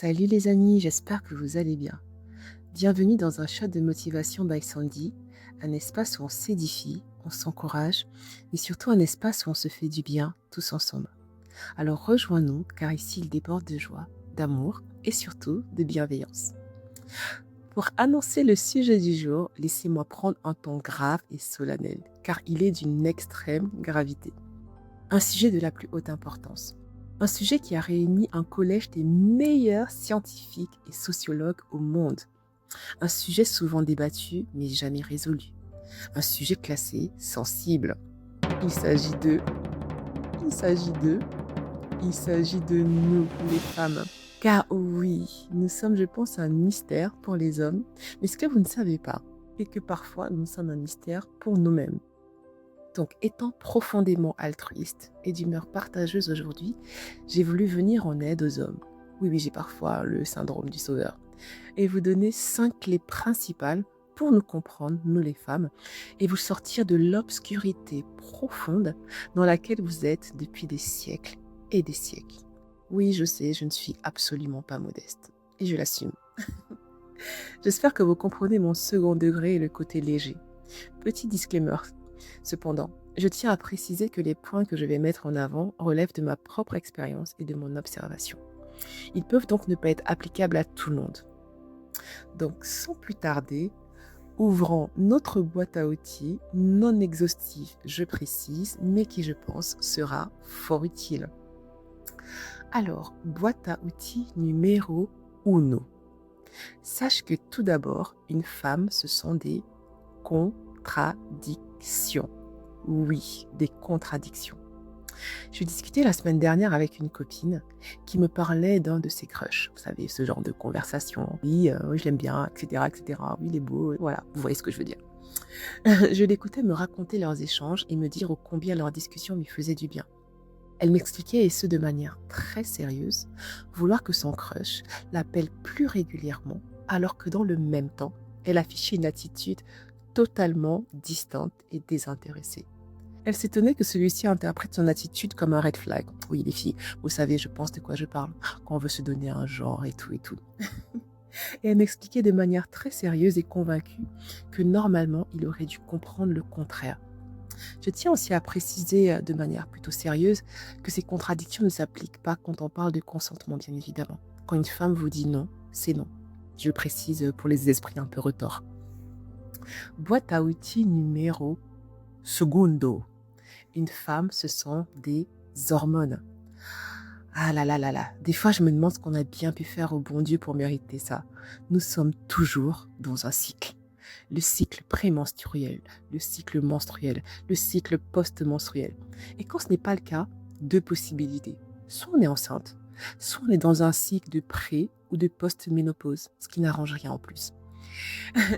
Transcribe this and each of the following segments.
Salut les amis, j'espère que vous allez bien. Bienvenue dans un chat de motivation by Sandy, un espace où on s'édifie, on s'encourage, mais surtout un espace où on se fait du bien tous ensemble. Alors rejoins-nous car ici il déborde de joie, d'amour et surtout de bienveillance. Pour annoncer le sujet du jour, laissez-moi prendre un ton grave et solennel, car il est d'une extrême gravité. Un sujet de la plus haute importance. Un sujet qui a réuni un collège des meilleurs scientifiques et sociologues au monde. Un sujet souvent débattu mais jamais résolu. Un sujet classé sensible. Il s'agit de, il s'agit de, il s'agit de nous, les femmes. Car oui, nous sommes, je pense, un mystère pour les hommes, mais ce que vous ne savez pas est que parfois nous sommes un mystère pour nous-mêmes. Donc, étant profondément altruiste et d'humeur partageuse aujourd'hui, j'ai voulu venir en aide aux hommes. Oui, oui, j'ai parfois le syndrome du sauveur. Et vous donner 5 clés principales pour nous comprendre, nous les femmes, et vous sortir de l'obscurité profonde dans laquelle vous êtes depuis des siècles et des siècles. Oui, je sais, je ne suis absolument pas modeste. Et je l'assume. J'espère que vous comprenez mon second degré et le côté léger. Petit disclaimer. Cependant, je tiens à préciser que les points que je vais mettre en avant relèvent de ma propre expérience et de mon observation. Ils peuvent donc ne pas être applicables à tout le monde. Donc, sans plus tarder, ouvrons notre boîte à outils non exhaustive, je précise, mais qui, je pense, sera fort utile. Alors, boîte à outils numéro 1. Sache que tout d'abord, une femme, ce sont des contradictions. Oui, des contradictions. Je discutais la semaine dernière avec une copine qui me parlait d'un de ses crushs. Vous savez, ce genre de conversation. Oui, je l'aime bien, etc., etc. Oui, il est beau. Voilà, vous voyez ce que je veux dire. Je l'écoutais me raconter leurs échanges et me dire ô combien leur discussion lui faisait du bien. Elle m'expliquait, et ce de manière très sérieuse, vouloir que son crush l'appelle plus régulièrement, alors que dans le même temps, elle affichait une attitude totalement distante et désintéressée. Elle s'étonnait que celui-ci interprète son attitude comme un red flag. Oui, les filles, vous savez, je pense de quoi je parle, quand on veut se donner un genre et tout et tout. Et elle m'expliquait de manière très sérieuse et convaincue que normalement, il aurait dû comprendre le contraire. Je tiens aussi à préciser de manière plutôt sérieuse que ces contradictions ne s'appliquent pas quand on parle de consentement, bien évidemment. Quand une femme vous dit non, c'est non. Je précise pour les esprits un peu retors. Boîte à outils numéro segundo. Une femme, ce sont des hormones. Ah là là là là, des fois je me demande ce qu'on a bien pu faire au bon Dieu pour mériter ça. Nous sommes toujours dans un cycle. Le cycle prémenstruel, le cycle menstruel, le cycle post-menstruel. Et quand ce n'est pas le cas, 2 possibilités. Soit on est enceinte, soit on est dans un cycle de pré- ou de post-ménopause, ce qui n'arrange rien en plus.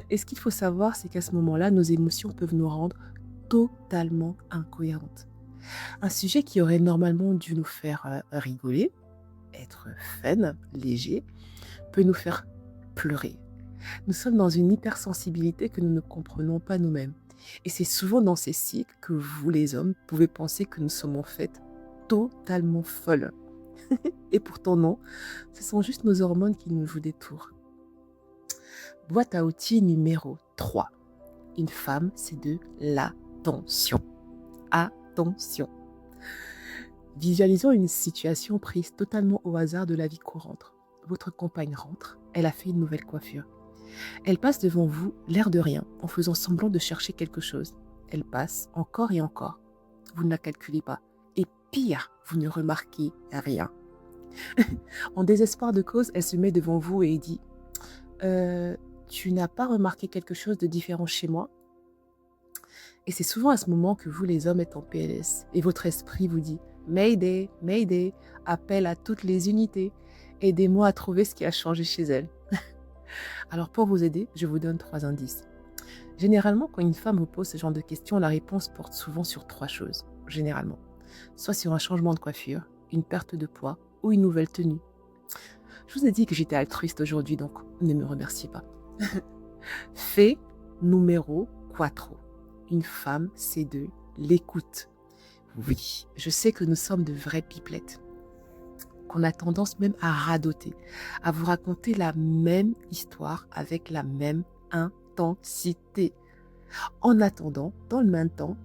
Et ce qu'il faut savoir, c'est qu'à ce moment-là, nos émotions peuvent nous rendre totalement incohérentes. Un sujet qui aurait normalement dû nous faire rigoler, être fun, léger, peut nous faire pleurer. Nous sommes dans une hypersensibilité que nous ne comprenons pas nous-mêmes. Et c'est souvent dans ces cycles que vous, les hommes, pouvez penser que nous sommes en fait totalement folles. Et pourtant non, ce sont juste nos hormones qui nous jouent des tours. Boîte à outils numéro 3. Une femme, c'est de l'attention. Attention. Visualisons une situation prise totalement au hasard de la vie courante. Votre compagne rentre, elle a fait une nouvelle coiffure. Elle passe devant vous, l'air de rien, en faisant semblant de chercher quelque chose. Elle passe encore et encore. Vous ne la calculez pas. Et pire, vous ne remarquez rien. En désespoir de cause, elle se met devant vous et dit tu n'as pas remarqué quelque chose de différent chez moi ? Et c'est souvent à ce moment que vous, les hommes, êtes en PLS. Et votre esprit vous dit Mayday, Mayday, appel à toutes les unités. Aidez-moi à trouver ce qui a changé chez elle. Alors pour vous aider, je vous donne 3 indices. Généralement, quand une femme vous pose ce genre de questions, la réponse porte souvent sur 3 choses. Généralement. Soit sur un changement de coiffure, une perte de poids ou une nouvelle tenue. Je vous ai dit que j'étais altruiste aujourd'hui, donc ne me remerciez pas. Fait numéro 4. Une femme, c'est de l'écoute. Oui, je sais que nous sommes de vraies pipelettes. qu'on a tendance même à radoter, à vous raconter la même histoire avec la même intensité. En attendant, dans le même temps,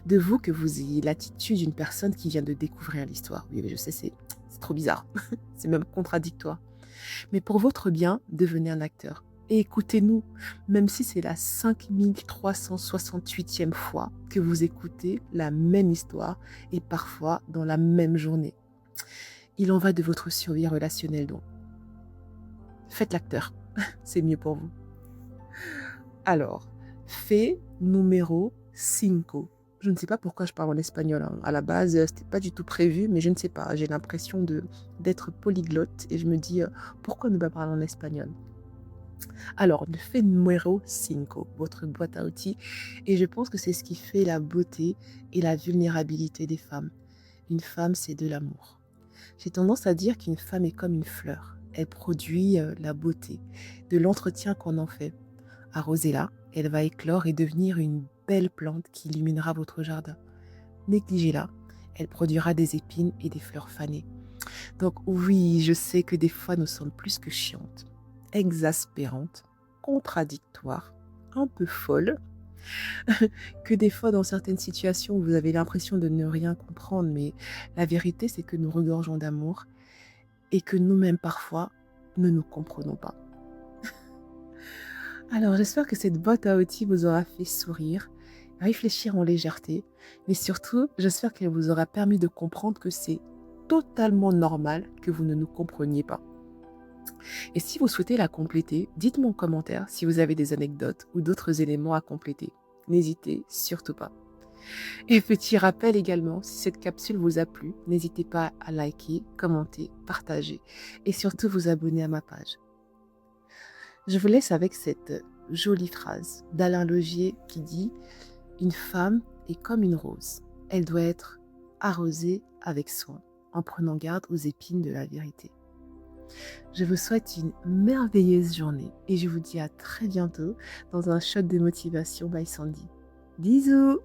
de vous que vous ayez l'attitude d'une personne qui vient de découvrir l'histoire. Oui, je sais, c'est trop bizarre. C'est même contradictoire. Mais pour votre bien, devenez un acteur. Et écoutez-nous, même si c'est la 5368e fois que vous écoutez la même histoire et parfois dans la même journée. Il en va de votre survie relationnelle donc. Faites l'acteur, c'est mieux pour vous. Alors, fait numéro 5. Je ne sais pas pourquoi je parle en espagnol. Hein. À la base, c'était pas du tout prévu, mais je ne sais pas. J'ai l'impression d'être polyglotte et je me dis pourquoi ne pas parler en espagnol. Alors, le fait numéro 5, votre boîte à outils, et je pense que c'est ce qui fait la beauté et la vulnérabilité des femmes. Une femme, c'est de l'amour. J'ai tendance à dire qu'une femme est comme une fleur. Elle produit la beauté, de l'entretien qu'on en fait. Arrosez-la, elle va éclore et devenir une belle plante qui illuminera votre jardin. Négligez-la, elle produira des épines et des fleurs fanées. Donc oui, je sais que des fois nous sommes plus que chiantes, exaspérantes, contradictoires, un peu folles, que des fois dans certaines situations vous avez l'impression de ne rien comprendre, mais la vérité c'est que nous regorgeons d'amour et que nous-mêmes parfois ne nous comprenons pas. Alors j'espère que cette boîte à outils vous aura fait sourire, réfléchir en légèreté, mais surtout j'espère qu'elle vous aura permis de comprendre que c'est totalement normal que vous ne nous compreniez pas. Et si vous souhaitez la compléter, dites-moi en commentaire si vous avez des anecdotes ou d'autres éléments à compléter. N'hésitez surtout pas. Et petit rappel également, si cette capsule vous a plu, n'hésitez pas à liker, commenter, partager et surtout vous abonner à ma page. Je vous laisse avec cette jolie phrase d'Alain Logier qui dit « Une femme est comme une rose. Elle doit être arrosée avec soin, en prenant garde aux épines de la vérité. » Je vous souhaite une merveilleuse journée et je vous dis à très bientôt dans un shot de motivation by Sandy. Bisous!